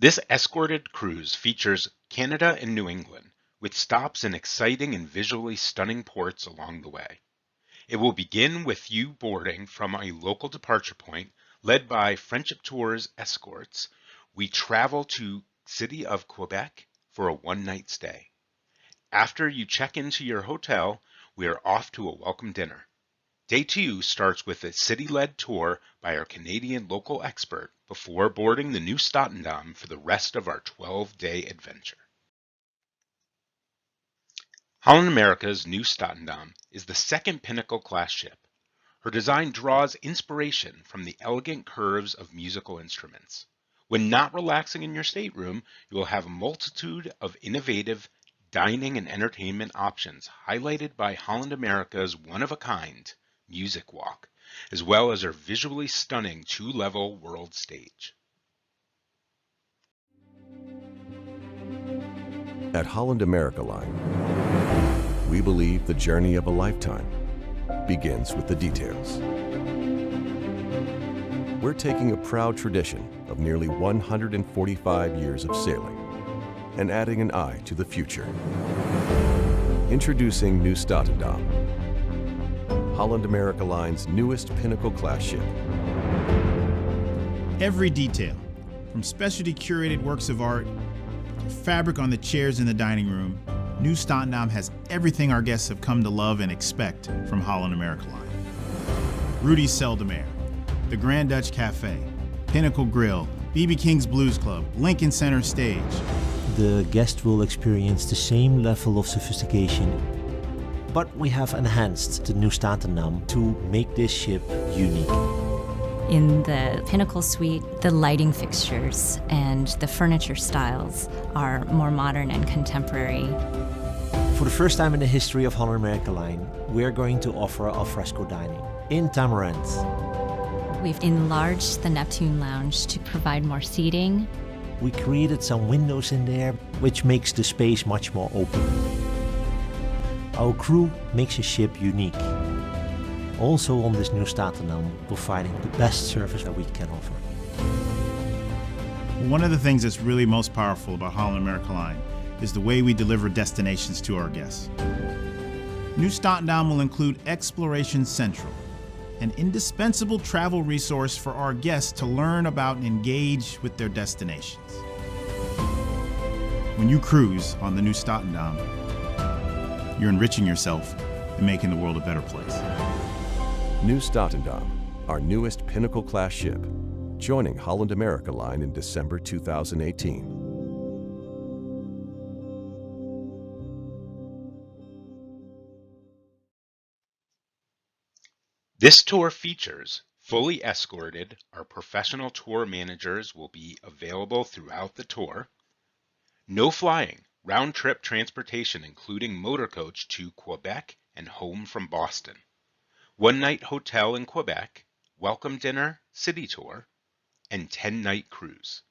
This escorted cruise features Canada and New England, with stops in exciting and visually stunning ports along the way. It will begin with you boarding from a local departure point led by Friendship Tours escorts. We travel to city of Quebec for a one-night stay. After you check into your hotel, we are off to a welcome dinner. Day 2 starts with a city-led tour by our Canadian local expert before boarding the Nieuw Statendam for the rest of our 12-day adventure. Holland America's Nieuw Statendam is the second Pinnacle Class ship. Her design draws inspiration from the elegant curves of musical instruments. When not relaxing in your stateroom, you will have a multitude of innovative dining and entertainment options highlighted by Holland America's one-of-a-kind music walk, as well as our visually stunning 2-level world stage. At Holland America Line, we believe the journey of a lifetime begins with the details. We're taking a proud tradition of nearly 145 years of sailing and adding an eye to the future. Introducing Nieuw Statendam, Holland America Line's newest Pinnacle Class ship. Every detail, from specialty curated works of art to fabric on the chairs in the dining room, Nieuw Statendam has everything our guests have come to love and expect from Holland America Line. Rudi's Seldom-Air, the Grand Dutch Cafe, Pinnacle Grill, B.B. King's Blues Club, Lincoln Center Stage. The guest will experience the same level of sophistication, but we have enhanced the Nieuw Statendam to make this ship unique. In the Pinnacle Suite, the lighting fixtures and the furniture styles are more modern and contemporary. For the first time in the history of Holland America Line, we're going to offer alfresco dining in Tamarant. We've enlarged the Neptune Lounge to provide more seating. We created some windows in there, which makes the space much more open. Our crew makes the ship unique. Also on this Nieuw Statendam, providing the best service that we can offer. One of the things that's really most powerful about Holland America Line is the way we deliver destinations to our guests. Nieuw Statendam will include Exploration Central, an indispensable travel resource for our guests to learn about and engage with their destinations. When you cruise on the Nieuw Statendam, you're enriching yourself and making the world a better place. Nieuw Statendam, our newest Pinnacle Class ship, joining Holland America Line in December 2018. This tour features fully escorted. Our professional tour managers will be available throughout the tour. No flying, round-trip transportation including motor coach to Quebec and home from Boston. One-night hotel in Quebec, welcome dinner, city tour, and 10-night cruise.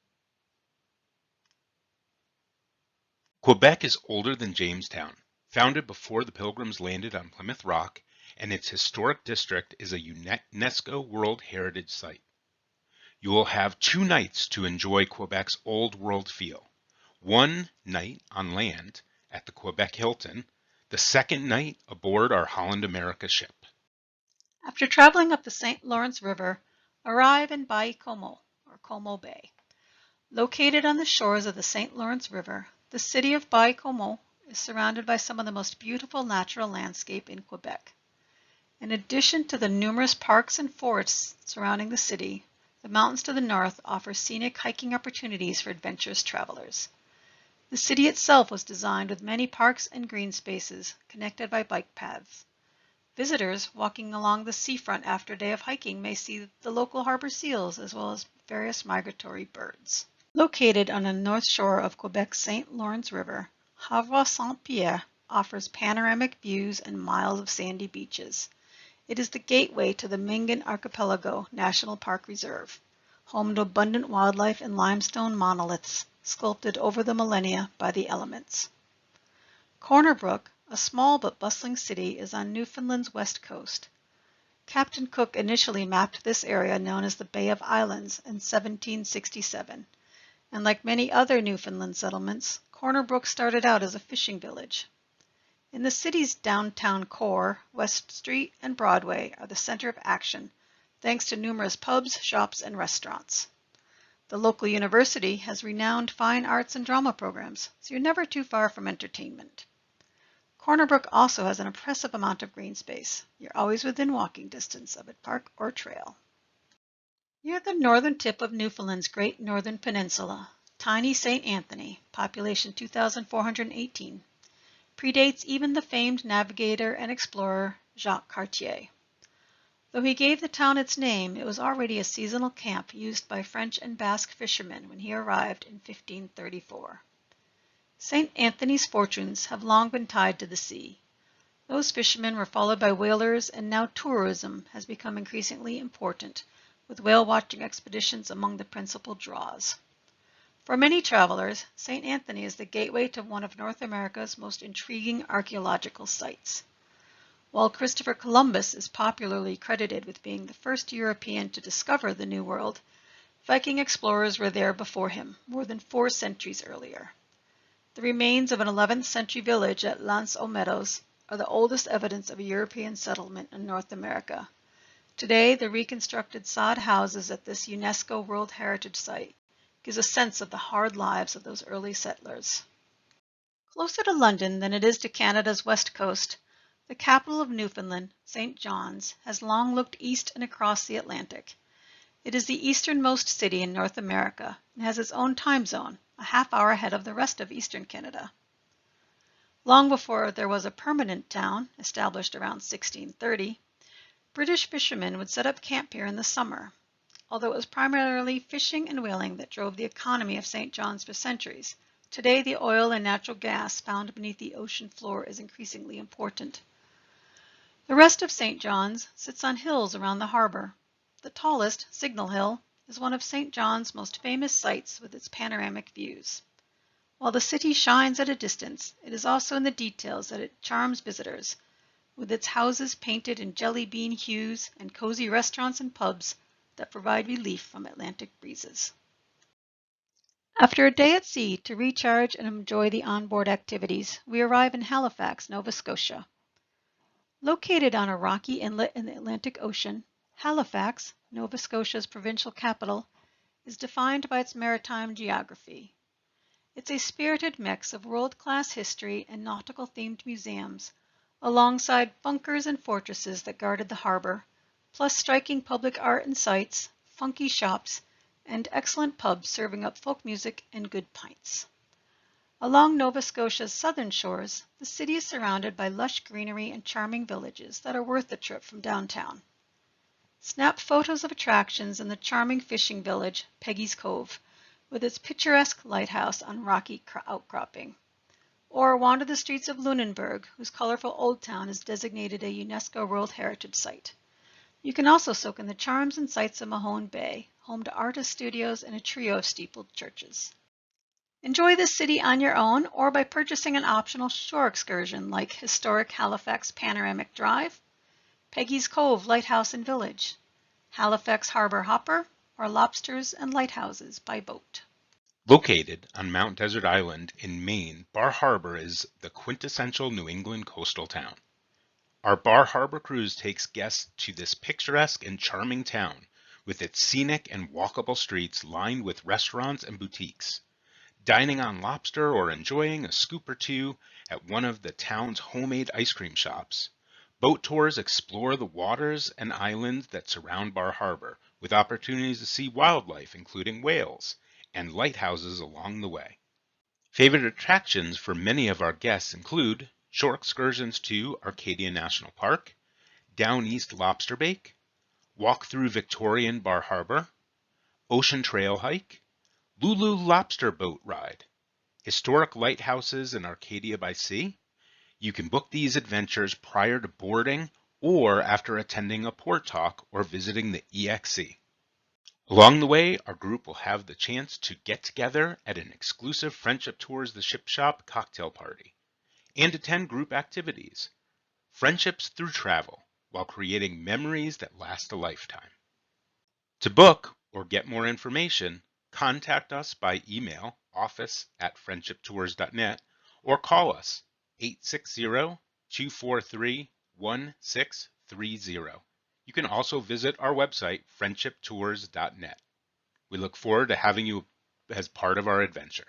Quebec is older than Jamestown, founded before the Pilgrims landed on Plymouth Rock, and its historic district is a UNESCO World Heritage Site. You will have 2 nights to enjoy Quebec's old world feel. One night on land at the Quebec Hilton, the second night aboard our Holland America ship. After traveling up the St. Lawrence River, arrive in Baie-Comeau, or Como Bay. Located on the shores of the St. Lawrence River, the city of Baie-Comeau is surrounded by some of the most beautiful natural landscape in Quebec. In addition to the numerous parks and forests surrounding the city, the mountains to the north offer scenic hiking opportunities for adventurous travelers. The city itself was designed with many parks and green spaces connected by bike paths. Visitors walking along the seafront after a day of hiking may see the local harbor seals as well as various migratory birds. Located on the north shore of Quebec's St. Lawrence River, Havre-Saint-Pierre offers panoramic views and miles of sandy beaches. It is the gateway to the Mingan Archipelago National Park Reserve, home to abundant wildlife and limestone monoliths sculpted over the millennia by the elements. Cornerbrook, a small but bustling city, is on Newfoundland's west coast. Captain Cook initially mapped this area known as the Bay of Islands in 1767. and like many other Newfoundland settlements, Cornerbrook started out as a fishing village. In the city's downtown core, West Street and Broadway are the center of action, thanks to numerous pubs, shops, and restaurants. The local university has renowned fine arts and drama programs, so you're never too far from entertainment. Cornerbrook also has an impressive amount of green space. You're always within walking distance of a park or trail. Near the northern tip of Newfoundland's Great Northern Peninsula, tiny St. Anthony, population 2,418, predates even the famed navigator and explorer Jacques Cartier. Though he gave the town its name, it was already a seasonal camp used by French and Basque fishermen when he arrived in 1534. St. Anthony's fortunes have long been tied to the sea. Those fishermen were followed by whalers, and now tourism has become increasingly important, with whale-watching expeditions among the principal draws. For many travelers, St. Anthony is the gateway to one of North America's most intriguing archaeological sites. While Christopher Columbus is popularly credited with being the first European to discover the New World, Viking explorers were there before him, more than 4 centuries earlier. The remains of an 11th century village at L'Anse aux Meadows are the oldest evidence of a European settlement in North America. Today, the reconstructed sod houses at this UNESCO World Heritage Site gives a sense of the hard lives of those early settlers. Closer to London than it is to Canada's west coast, the capital of Newfoundland, St. John's, has long looked east and across the Atlantic. It is the easternmost city in North America and has its own time zone, a half-hour ahead of the rest of eastern Canada. Long before there was a permanent town, established around 1630, British fishermen would set up camp here in the summer. Although it was primarily fishing and whaling that drove the economy of St. John's for centuries, today the oil and natural gas found beneath the ocean floor is increasingly important. The rest of St. John's sits on hills around the harbor. The tallest, Signal Hill, is one of St. John's most famous sites with its panoramic views. While the city shines at a distance, it is also in the details that it charms visitors, with its houses painted in jelly bean hues and cozy restaurants and pubs that provide relief from Atlantic breezes. After a day at sea to recharge and enjoy the onboard activities, we arrive in Halifax, Nova Scotia. Located on a rocky inlet in the Atlantic Ocean, Halifax, Nova Scotia's provincial capital, is defined by its maritime geography. It's a spirited mix of world-class history and nautical-themed museums, alongside bunkers and fortresses that guarded the harbor, plus striking public art and sites, funky shops, and excellent pubs serving up folk music and good pints. Along Nova Scotia's southern shores, the city is surrounded by lush greenery and charming villages that are worth the trip from downtown. Snap photos of attractions in the charming fishing village, Peggy's Cove, with its picturesque lighthouse on rocky outcropping. Or wander the streets of Lunenburg, whose colorful old town is designated a UNESCO World Heritage Site. You can also soak in the charms and sights of Mahone Bay, home to artist studios and a trio of steepled churches. Enjoy this city on your own or by purchasing an optional shore excursion like historic Halifax Panoramic Drive, Peggy's Cove Lighthouse and Village, Halifax Harbor Hopper, or Lobsters and Lighthouses by boat. Located on Mount Desert Island in Maine, Bar Harbor is the quintessential New England coastal town. Our Bar Harbor cruise takes guests to this picturesque and charming town with its scenic and walkable streets lined with restaurants and boutiques. Dining on lobster or enjoying a scoop or two at one of the town's homemade ice cream shops. Boat tours explore the waters and islands that surround Bar Harbor, with opportunities to see wildlife, including whales, and lighthouses along the way. Favorite attractions for many of our guests include shore excursions to Arcadia National Park, Down East Lobster Bake, walk through Victorian Bar Harbor, ocean trail hike, Lulu Lobster Boat Ride, historic lighthouses in Arcadia by Sea. You can book these adventures prior to boarding or after attending a port talk or visiting the EXC. Along the way, our group will have the chance to get together at an exclusive Friendship Tours the Ship Shop cocktail party and attend group activities, friendships through travel, while creating memories that last a lifetime. To book or get more information, Contact us by email, office@friendshiptours.net, or call us 860-243-1630. You can also visit our website, friendshiptours.net. We look forward to having you as part of our adventure.